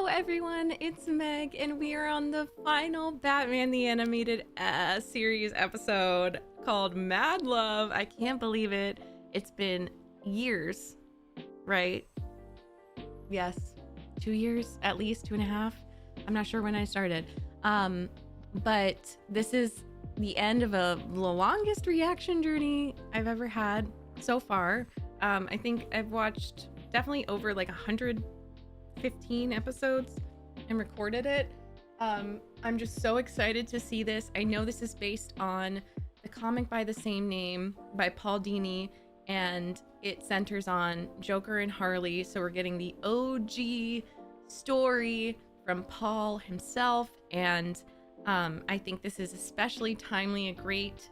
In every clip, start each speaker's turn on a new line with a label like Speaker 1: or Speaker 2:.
Speaker 1: everyone, it's Meg, and we are on the final Batman the Animated series episode called Mad Love. I can't believe it. It's been years, right? Yes, 2 years, at least 2.5. I'm not sure when I started. But this is the end of the longest reaction journey I've ever had so far. I think I've watched definitely over like 115 episodes and recorded it. I'm just so excited to see this. I know this is based on the comic by the same name by Paul Dini, and it centers on Joker and Harley. So we're getting the OG story from Paul himself, and I think this is especially timely, a great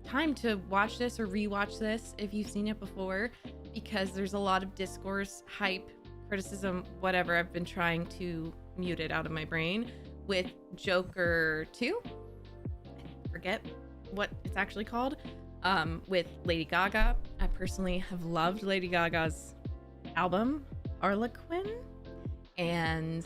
Speaker 1: time to watch this or rewatch this if you've seen it before, because there's a lot of discourse, hype, criticism, whatever. I've been trying to mute it out of my brain with Joker 2. I forget what it's actually called. With Lady Gaga. I personally have loved Lady Gaga's album, Harley Quinn, and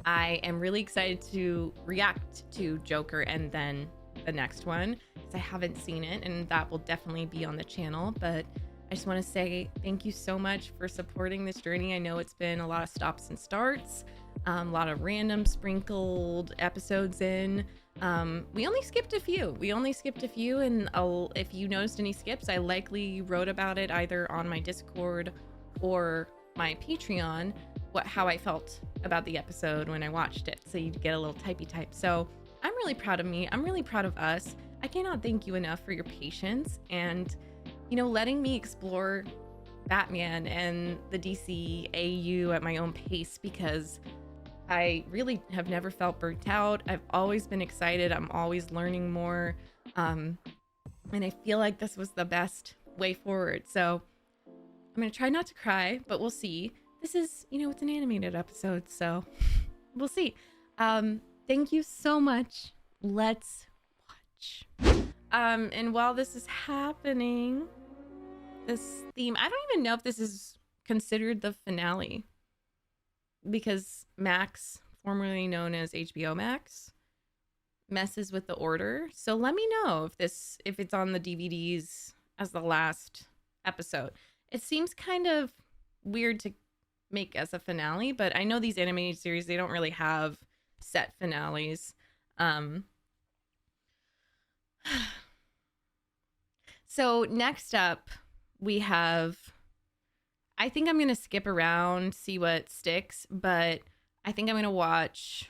Speaker 1: I am really excited to react to Joker and then the next one, because I haven't seen it, and that will definitely be on the channel. But I just want to say thank you so much for supporting this journey. I know it's been a lot of stops and starts, a lot of random sprinkled episodes in. We only skipped a few, and if you noticed any skips, I likely wrote about it either on my Discord or my Patreon, how I felt about the episode when I watched it, so you'd get a little typey type. So I'm really proud of me. I'm really proud of us. I cannot thank you enough for your patience and, you know, letting me explore Batman and the DC AU at my own pace, because I really have never felt burnt out. I've always been excited. I'm always learning more. And I feel like this was the best way forward. So I'm going to try not to cry, but we'll see. This is, you know, it's an animated episode, so we'll see. Thank you so much. Let's watch. And while this is happening, this theme, I don't even know if this is considered the finale, because Max, formerly known as HBO Max, messes with the order. So let me know if it's on the DVDs as the last episode. It seems kind of weird to make as a finale, but I know these animated series, they don't really have set finales. So next up we have, I think I'm gonna skip around, see what sticks, but I think I'm gonna watch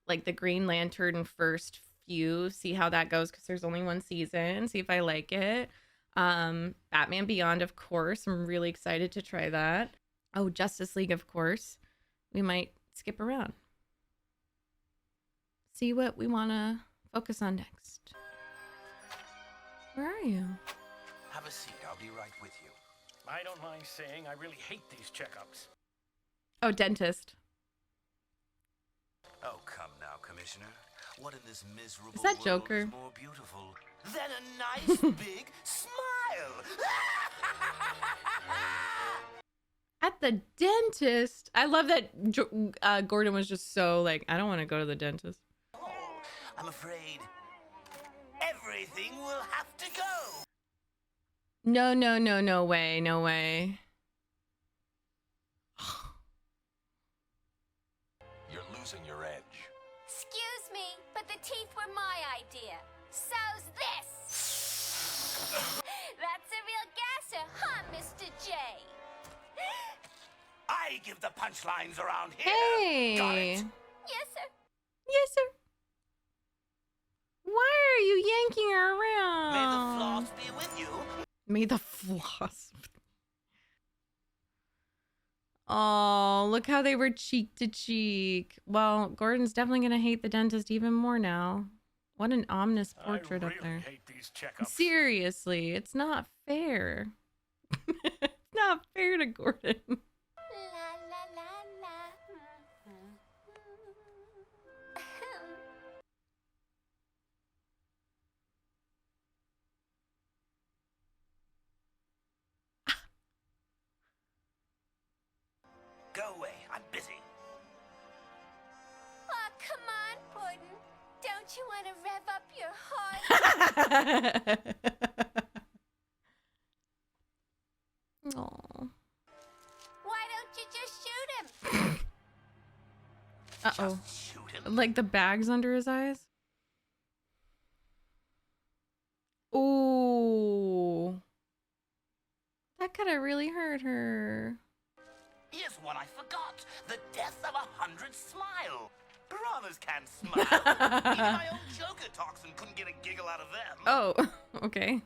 Speaker 1: like the Green Lantern first few, see how that goes, because there's only one season, see if I like it. Batman Beyond, of course, I'm really excited to try that. Oh, Justice League, of course. We might skip around, see what we want to focus on next. Where are you?
Speaker 2: Have a seat. I'll be right with you.
Speaker 3: I don't mind saying I really hate these checkups.
Speaker 1: Oh, dentist.
Speaker 2: Oh, come now, Commissioner. What in this miserable
Speaker 1: Is that
Speaker 2: world
Speaker 1: Joker?
Speaker 2: is more beautiful than a nice big smile?
Speaker 1: At the dentist. I love that Gordon was just so like, I don't want to go to the dentist.
Speaker 2: Oh, I'm afraid everything will have to go.
Speaker 1: No, no, no, no way, no way.
Speaker 4: You're losing your edge.
Speaker 5: Excuse me, but the teeth were my idea. So's this. That's a real gasser, huh, Mr. J?
Speaker 2: I give the punchlines around here.
Speaker 1: Hey.
Speaker 2: Got it?
Speaker 5: Yes, sir.
Speaker 1: Yes, sir. Why are you yanking her around?
Speaker 2: May the floss be with you.
Speaker 1: May the floss. Oh, look how they were cheek to cheek. Well, Gordon's definitely gonna hate the dentist even more now. What an ominous portrait
Speaker 3: I
Speaker 1: up
Speaker 3: really
Speaker 1: there.
Speaker 3: hate these checkups.
Speaker 1: Seriously, it's not fair. It's not fair to Gordon.
Speaker 5: La la la la.
Speaker 2: Go away. I'm busy.
Speaker 5: Don't you want to rev up your heart?
Speaker 1: Oh.
Speaker 5: Why don't you just shoot him?
Speaker 1: Uh-oh.
Speaker 2: Just shoot him.
Speaker 1: Like the bags under his eyes? Ooh. That could have really hurt her.
Speaker 2: Here's one I forgot. The death of 100 smile. Piranhas can't smile. Even my own Joker toxin couldn't get a giggle out of them.
Speaker 1: Oh, okay.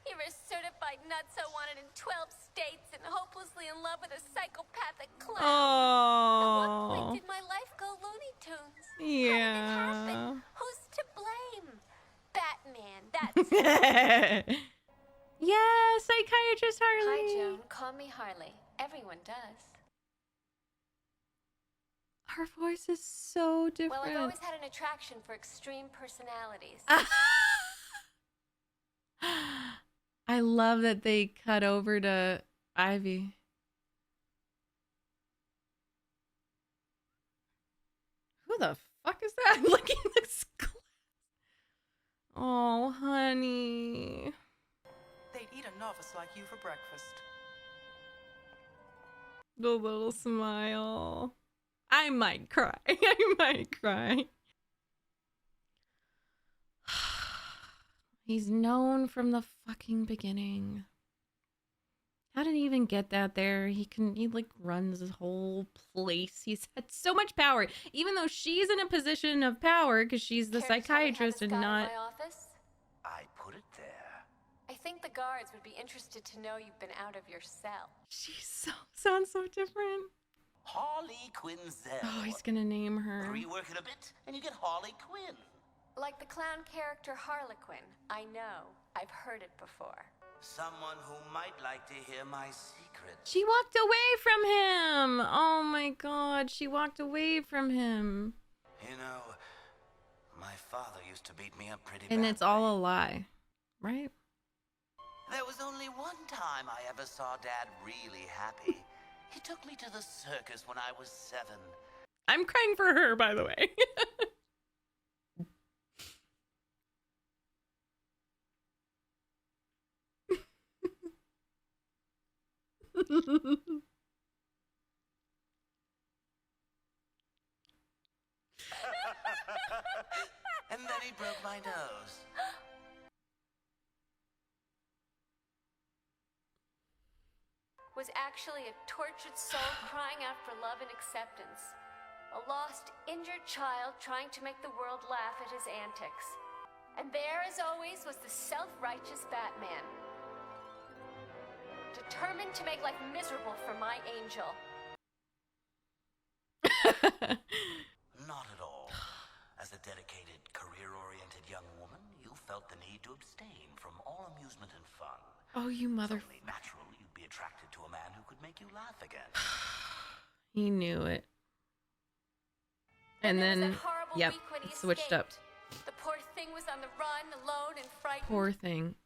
Speaker 5: You're a certified nutso wanted in 12 states and hopelessly in love with a psychopathic clown. At what
Speaker 1: Oh.
Speaker 5: point did my life go Looney Tunes? How did it happen?
Speaker 1: Yeah.
Speaker 5: Who's to blame? Batman, that's it.
Speaker 1: Yeah, psychiatrist Harley.
Speaker 5: Hi, Joan. Call me Harley. Everyone does.
Speaker 1: Her voice is so different.
Speaker 5: Well, I've always had an attraction for extreme personalities.
Speaker 1: I love that they cut over to Ivy. Who the fuck is that? Looking at this glass. Oh, honey.
Speaker 6: They'd eat a novice like you for breakfast.
Speaker 1: The little smile. I might cry. I might cry. He's known from the fucking beginning. How did he even get that there? He like runs his whole place. He's had so much power. Even though she's in a position of power because she's the
Speaker 5: Care to tell me how
Speaker 1: psychiatrist
Speaker 5: this
Speaker 1: and
Speaker 5: got in
Speaker 1: not.
Speaker 5: my office?
Speaker 2: I put it there.
Speaker 5: I think the guards would be interested to know you've been out of your cell.
Speaker 1: She sounds so different.
Speaker 2: Harley Quinn Zell.
Speaker 1: Oh, he's gonna name her.
Speaker 2: Rework it a bit, and you get Harley Quinn.
Speaker 5: Like the clown character Harley Quinn. I know. I've heard it before.
Speaker 2: Someone who might like to hear my secret.
Speaker 1: She walked away from him. Oh my god, she walked away from him.
Speaker 2: You know, my father used to beat me up pretty bad.
Speaker 1: And it's all a lie, right?
Speaker 2: There was only one time I ever saw Dad really happy. He took me to the circus when I was 7.
Speaker 1: I'm crying for her, by the way.
Speaker 2: And then he broke my nose.
Speaker 5: Was actually a tortured soul crying out for love and acceptance. A lost, injured child trying to make the world laugh at his antics. And there, as always, was the self-righteous Batman. Determined to make life miserable for my angel.
Speaker 2: Not at all. As a dedicated, career-oriented young woman, you felt the need to abstain from all amusement and fun.
Speaker 1: Oh, you mother...
Speaker 2: It's only natural you'd be attracted to a man who could make you laugh again.
Speaker 1: He knew it. And
Speaker 5: there was
Speaker 1: then,
Speaker 5: that horrible
Speaker 1: yep,
Speaker 5: week when he
Speaker 1: it switched up.
Speaker 5: escaped. The poor thing was on the run, alone and frightened.
Speaker 1: Poor thing.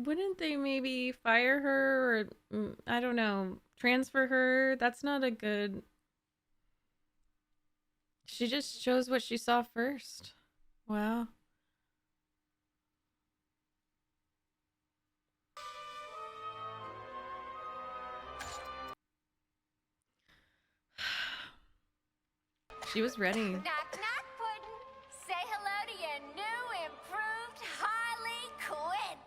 Speaker 1: Wouldn't they maybe fire her or, I don't know, transfer her? That's not a good... She just shows what she saw first. Wow. She was ready.
Speaker 5: Knock, knock, Puddin'. Say hello to your new, improved Harley Quinn.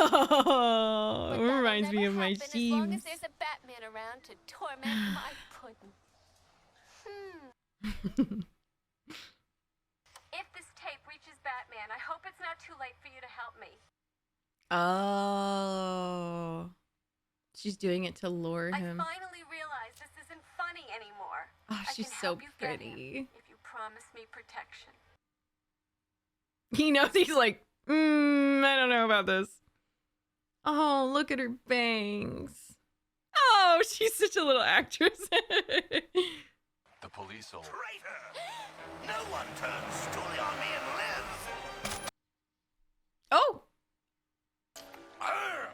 Speaker 1: Oh,
Speaker 5: But
Speaker 1: it
Speaker 5: that'll
Speaker 1: reminds me
Speaker 5: never
Speaker 1: of my
Speaker 5: happen as long as
Speaker 1: sheaves.
Speaker 5: there's a Batman around to torment my Puddin'. If this tape reaches Batman, I hope it's not too late for you to help me.
Speaker 1: Oh. She's doing it to lure him.
Speaker 5: I finally realized this isn't funny anymore.
Speaker 1: Oh,
Speaker 5: I
Speaker 1: she's
Speaker 5: can
Speaker 1: so
Speaker 5: help you get him
Speaker 1: pretty.
Speaker 5: if you promise me protection.
Speaker 1: He knows, he's like, I don't know about this. Oh, look at her bangs. Oh, she's such a little actress.
Speaker 4: The Police will...
Speaker 2: Traitor! No one turns stoolie on me and lives!
Speaker 1: Oh!
Speaker 2: Arr!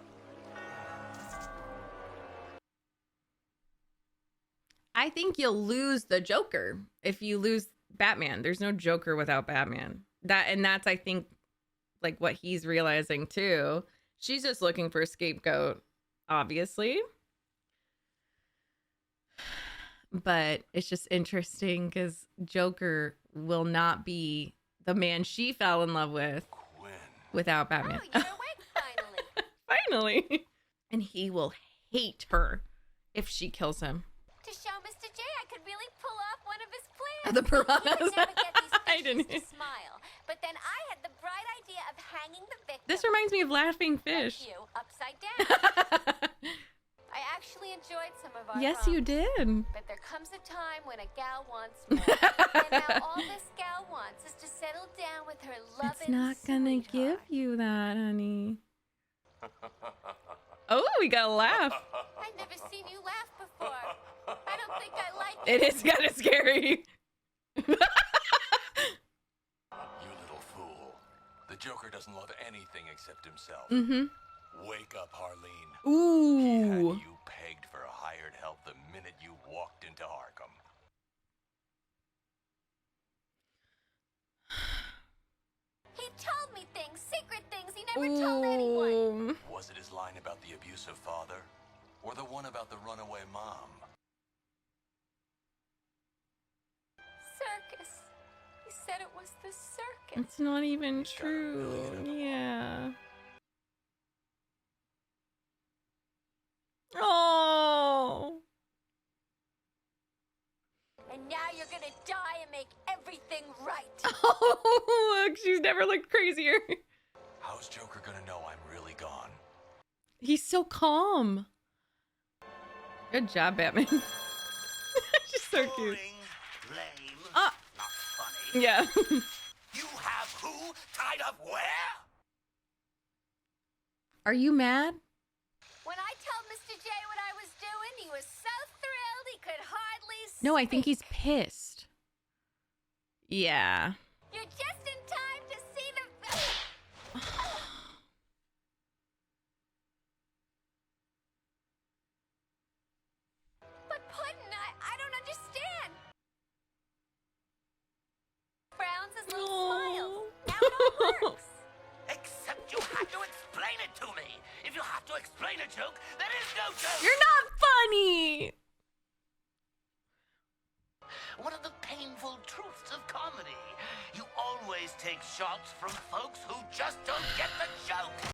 Speaker 1: I think you'll lose the Joker if you lose Batman. There's no Joker without Batman. That's I think like what he's realizing too. She's just looking for a scapegoat, obviously. But it's just interesting because Joker will not be the man she fell in love with
Speaker 4: Quinn.
Speaker 1: without Batman.
Speaker 5: Oh, you're awake finally.
Speaker 1: Finally. And he will hate her if she kills him.
Speaker 5: To show Mr. J I could really pull off one of his plans.
Speaker 1: The
Speaker 5: He would
Speaker 1: piranhas.
Speaker 5: never get these
Speaker 1: I
Speaker 5: fishes
Speaker 1: didn't.
Speaker 5: to smile. But then I had the bright idea of hanging the victim.
Speaker 1: This reminds me of Laughing
Speaker 5: like
Speaker 1: Fish.
Speaker 5: you upside down. I actually enjoyed some of our
Speaker 1: Yes, you
Speaker 5: romps.
Speaker 1: did.
Speaker 5: But there comes a time when a gal wants more. And now all this gal wants is to settle down with her loving
Speaker 1: It's not gonna give you that, honey. Oh, we got a laugh.
Speaker 5: I've never seen you laugh before. I don't think I like
Speaker 1: It is kind of scary.
Speaker 4: You little fool. The Joker doesn't love anything except himself.
Speaker 1: Mm-hmm.
Speaker 4: Wake up, Harleen. He
Speaker 1: Ooh.
Speaker 4: had you pegged for hired help the minute you walked into Arkham.
Speaker 5: He told me things, secret things he never told anyone.
Speaker 1: Ooh.
Speaker 4: Was it his line about the abusive father? Or the one about the runaway mom?
Speaker 5: Circus. He said it was the circus.
Speaker 1: It's not even
Speaker 4: He's got a
Speaker 1: true.
Speaker 4: million of them.
Speaker 1: Yeah. Oh.
Speaker 5: And now you're gonna die and make everything right.
Speaker 1: Oh, look, she's never looked crazier.
Speaker 4: How's Joker gonna know I'm really gone?
Speaker 1: He's so calm. Good job, Batman. She's so cute.
Speaker 2: Boring, lame,
Speaker 1: Ah.
Speaker 2: not funny.
Speaker 1: Yeah.
Speaker 2: You have who tied up where?
Speaker 1: Are you mad?
Speaker 5: When I told Mr. J what I was doing, he was so thrilled he could hardly speak.
Speaker 1: No, I think he's pissed. Yeah.
Speaker 5: You're just in time to see the... But Puddin', I don't understand. Frowns his little smiles. Now it all works.
Speaker 2: Except you have to explain it to me. If you have to explain a joke, there is no joke.
Speaker 1: You're not funny.
Speaker 2: One of the painful truths of comedy. You always take shots from folks who just don't get the joke.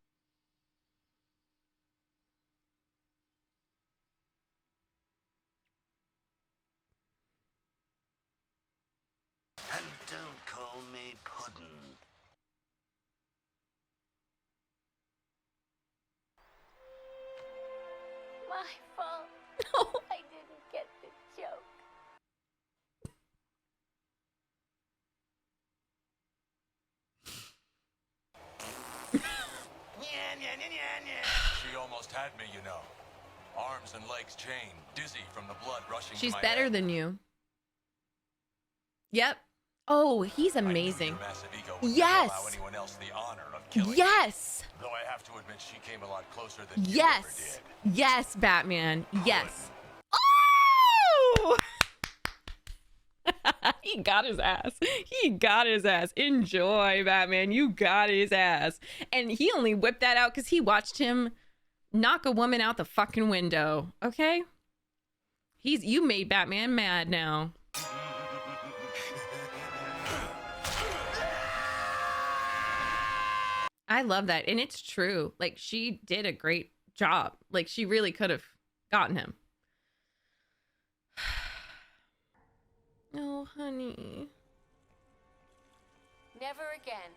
Speaker 2: And don't call me Puddin'.
Speaker 5: My fault. I didn't get the joke.
Speaker 4: She almost had me, you know. Arms and legs chained, dizzy from the blood rushing
Speaker 1: She's
Speaker 4: to my
Speaker 1: better
Speaker 4: head.
Speaker 1: than you. Yep. Oh, he's
Speaker 4: I knew
Speaker 1: amazing.
Speaker 4: your massive ego would never
Speaker 1: Yes.
Speaker 4: allow anyone else the honor of killing
Speaker 1: Yes.
Speaker 4: me. Though I have to admit, she came a lot closer than you ever
Speaker 1: Yes.
Speaker 4: did.
Speaker 1: Yes, Batman. Yes. Oh! He got his ass. He got his ass. Enjoy, Batman. You got his ass. And he only whipped that out because he watched him knock a woman out the fucking window. Okay? You made Batman mad now. I love that. And it's true. Like, she did a great job. Like, she really could have gotten him. Oh, honey.
Speaker 5: Never again.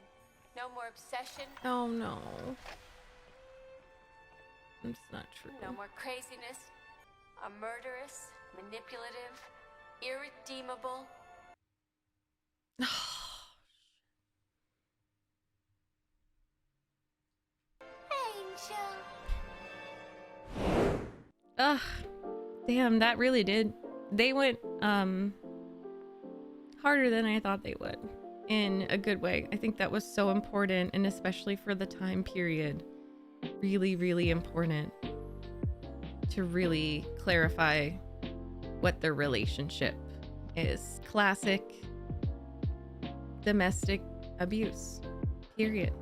Speaker 5: No more obsession.
Speaker 1: Oh, no. It's not true.
Speaker 5: No more craziness. A murderous, manipulative, irredeemable. Angel.
Speaker 1: Ugh. Damn, that really did. They went, harder than I thought they would, in a good way. I think that was so important, and especially for the time period, really, really important to really clarify what their relationship is. Classic domestic abuse, period.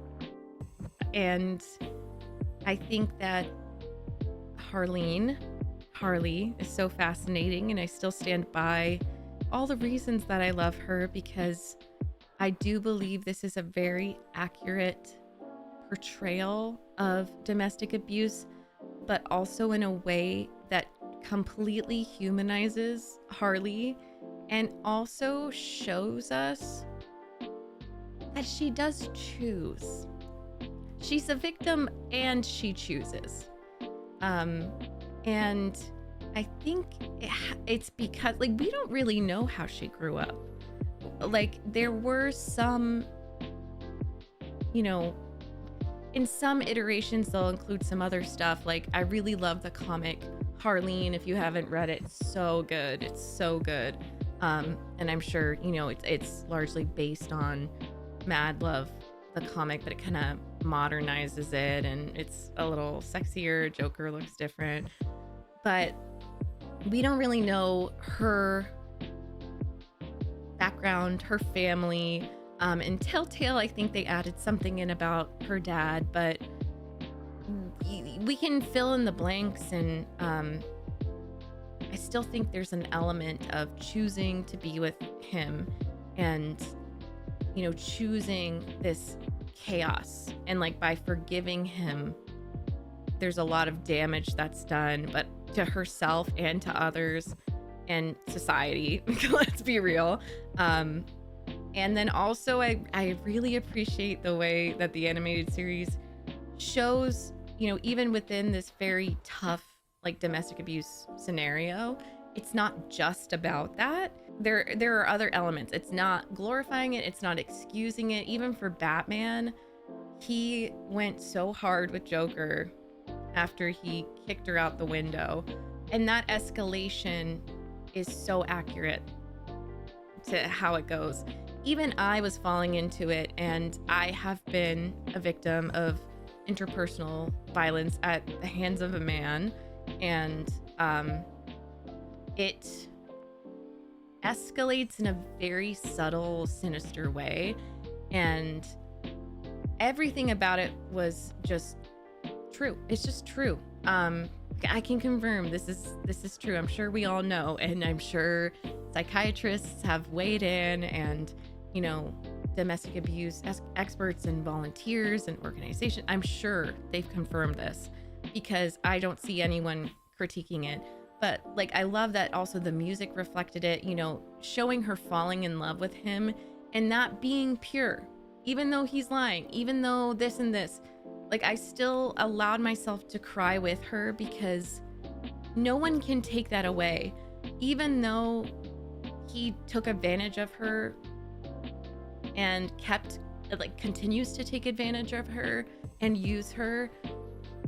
Speaker 1: And I think that Harley is so fascinating, and I still stand by all the reasons that I love her, because I do believe this is a very accurate portrayal of domestic abuse, but also in a way that completely humanizes Harley and also shows us that she does choose. She's a victim and she chooses. And I think it's because, like, we don't really know how she grew up. Like, there were some, you know, in some iterations, they'll include some other stuff. Like, I really love the comic Harleen. If you haven't read it, it's so good. It's so good. And I'm sure, you know, it's largely based on Mad Love, the comic, but it kind of modernizes it, and it's a little sexier. Joker looks different, but we don't really know her background, her family. In Telltale, I think they added something in about her dad, but we can fill in the blanks. And I still think there's an element of choosing to be with him, and, you know, choosing this chaos, and like by forgiving him, there's a lot of damage that's done, but to herself and to others and society. Let's be real. And then also I really appreciate the way that the animated series shows, you know, even within this very tough, like, domestic abuse scenario, it's not just about that. There are other elements. It's not glorifying it. It's not excusing it. Even for Batman, he went so hard with Joker after he kicked her out the window. And that escalation is so accurate to how it goes. Even I was falling into it, and I have been a victim of interpersonal violence at the hands of a man. And it escalates in a very subtle, sinister way, and everything about it was just true. It's just true. I can confirm this is true. I'm sure we all know, and I'm sure psychiatrists have weighed in, and, you know, domestic abuse experts and volunteers and organizations, I'm sure they've confirmed this, because I don't see anyone critiquing it. But, like, I love that also the music reflected it, you know, showing her falling in love with him and not being pure, even though he's lying, even though this and this. Like, I still allowed myself to cry with her, because no one can take that away. Even though he took advantage of her and continues to take advantage of her and use her,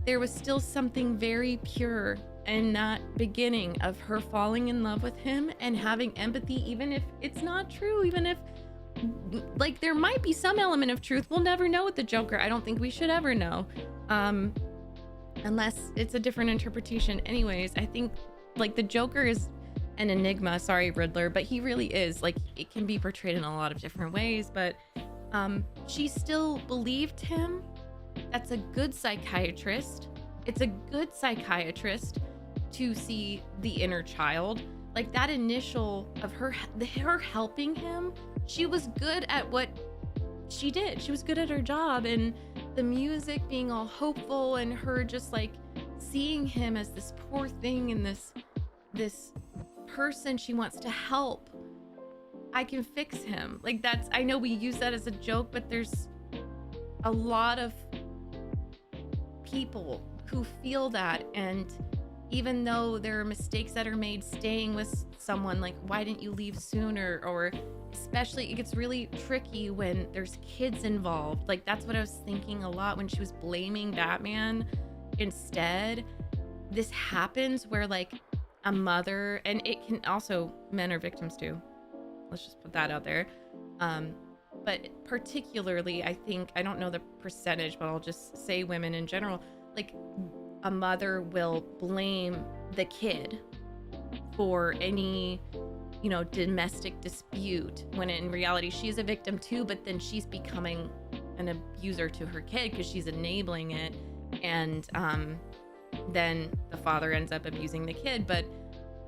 Speaker 1: there was still something very pure in that beginning of her falling in love with him and having empathy, even if it's not true, even if, like, there might be some element of truth. We'll never know with the Joker. I don't think we should ever know, unless it's a different interpretation. Anyways, I think, like, the Joker is an enigma. Sorry, Riddler, but he really is. Like, it can be portrayed in a lot of different ways, but she still believed him. That's a good psychiatrist. It's a good psychiatrist to see the inner child. Like, that initial of her helping him, she was good at what she did. She was good at her job, and the music being all hopeful, and her just, like, seeing him as this poor thing and this person she wants to help. I can fix him. Like, that's, I know we use that as a joke, but there's a lot of people who feel that, and even though there are mistakes that are made staying with someone, like, why didn't you leave sooner? Or especially, it gets really tricky when there's kids involved. Like, that's what I was thinking a lot when she was blaming Batman instead. This happens where, like, a mother, and it can also, men are victims too. Let's just put that out there. But particularly, I think, I don't know the percentage, but I'll just say women in general, like a mother will blame the kid for any, you know, domestic dispute, when in reality she's a victim too, but then she's becoming an abuser to her kid because she's enabling it. And then the father ends up abusing the kid. But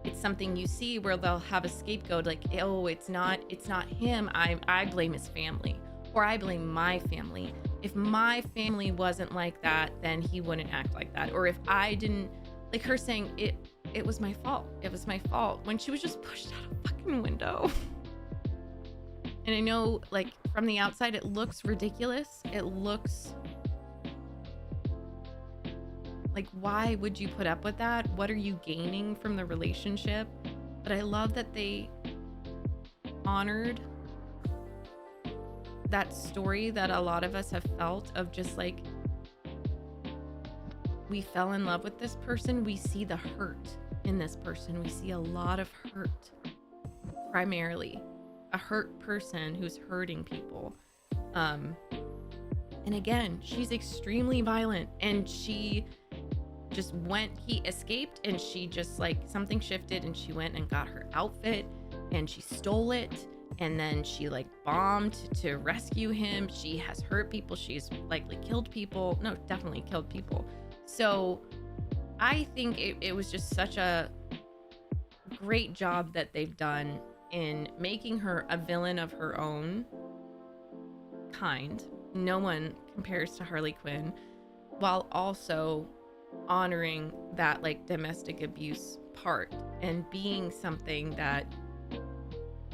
Speaker 1: it's something you see where they'll have a scapegoat, like, oh, it's not him, I blame his family, or I blame my family. If my family wasn't like that, then he wouldn't act like that. Or if I didn't, like her saying it was my fault, when she was just pushed out a fucking window. And I know, like, from the outside it looks ridiculous, it looks like, why would you put up with that? What are you gaining from the relationship? But I love that they honored that story that a lot of us have felt, of just like, we fell in love with this person. We see the hurt in this person. We see a lot of hurt, primarily a hurt person who's hurting people. And again, she's extremely violent, and she just he escaped, and she just, like, something shifted, and she went and got her outfit, and she stole it, and then she, like, bombed to rescue him. She has hurt people. She's likely killed people. No, definitely killed people. So I think it was just such a great job that they've done in making her a villain of her own kind. No one compares to Harley Quinn, while also honoring that, like, domestic abuse part and being something that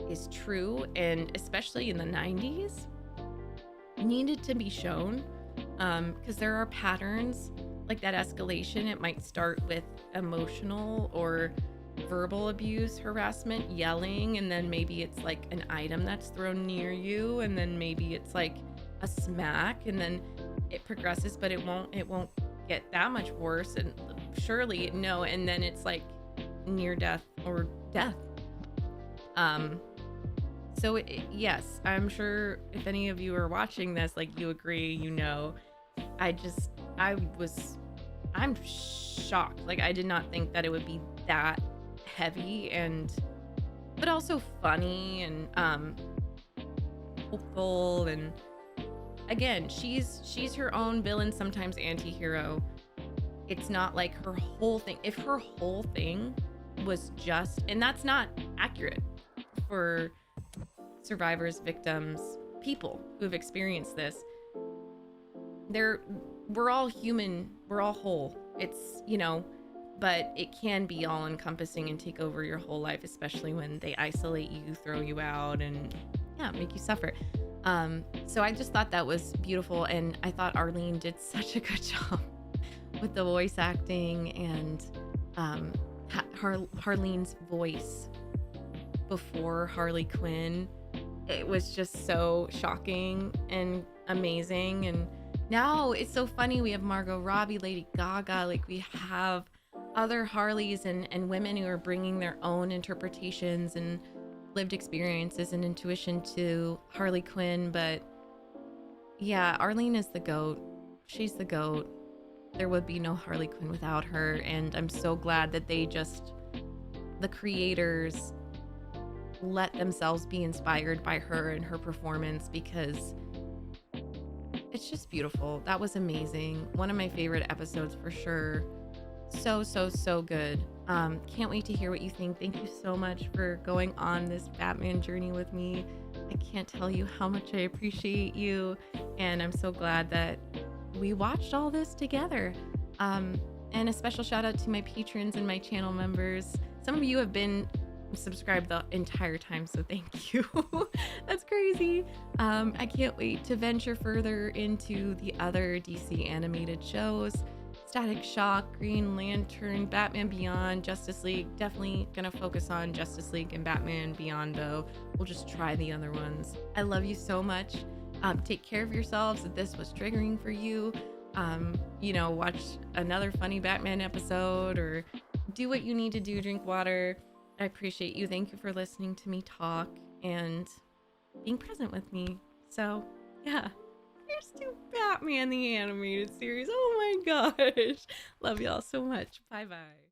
Speaker 1: is true, and especially in the 90s needed to be shown, because there are patterns like that escalation. It might start with emotional or verbal abuse, harassment, yelling, and then maybe it's like an item that's thrown near you, and then maybe it's like a smack, and then it progresses, but it won't get that much worse, and surely no, and then it's like near death or death. So yes, I'm sure if any of you are watching this, like, you agree, you know. I'm shocked. Like, I did not think that it would be that heavy, but also funny and hopeful. And again, she's her own villain, sometimes anti-hero. It's not like her whole thing. If her whole thing was just, and that's not accurate for survivors, victims, people who've experienced this. We're all human, we're all whole. It's, you know, but it can be all encompassing and take over your whole life, especially when they isolate you, throw you out, and make you suffer. So I just thought that was beautiful, and I thought Arlene did such a good job with the voice acting, and Harlene's voice before Harley Quinn. It was just so shocking and amazing. And now it's so funny. We have Margot Robbie, Lady Gaga, like, we have other Harleys and women who are bringing their own interpretations and lived experiences and intuition to Harley Quinn. But yeah, Arlene is the GOAT. She's the GOAT. There would be no Harley Quinn without her. And I'm so glad that the creators let themselves be inspired by her and her performance, because it's just beautiful. That was amazing. One of my favorite episodes for sure. So good. Can't wait to hear what you think. Thank you so much for going on this Batman journey with me. I can't tell you how much I appreciate you, and I'm so glad that we watched all this together. And a special shout out to my patrons and my channel members. Some of you have been subscribed the entire time, so thank you. That's crazy. I can't wait to venture further into the other DC animated shows. Static Shock, Green Lantern, Batman Beyond, Justice League. Definitely gonna focus on Justice League and Batman Beyond, though. We'll just try the other ones. I love you so much. Take care of yourselves. If this was triggering for you, watch another funny Batman episode, or do what you need to do. Drink water. I appreciate you. Thank you for listening to me talk and being present with me. So, yeah. Here's to Batman the Animated Series. Oh my gosh. Love y'all so much. Bye-bye.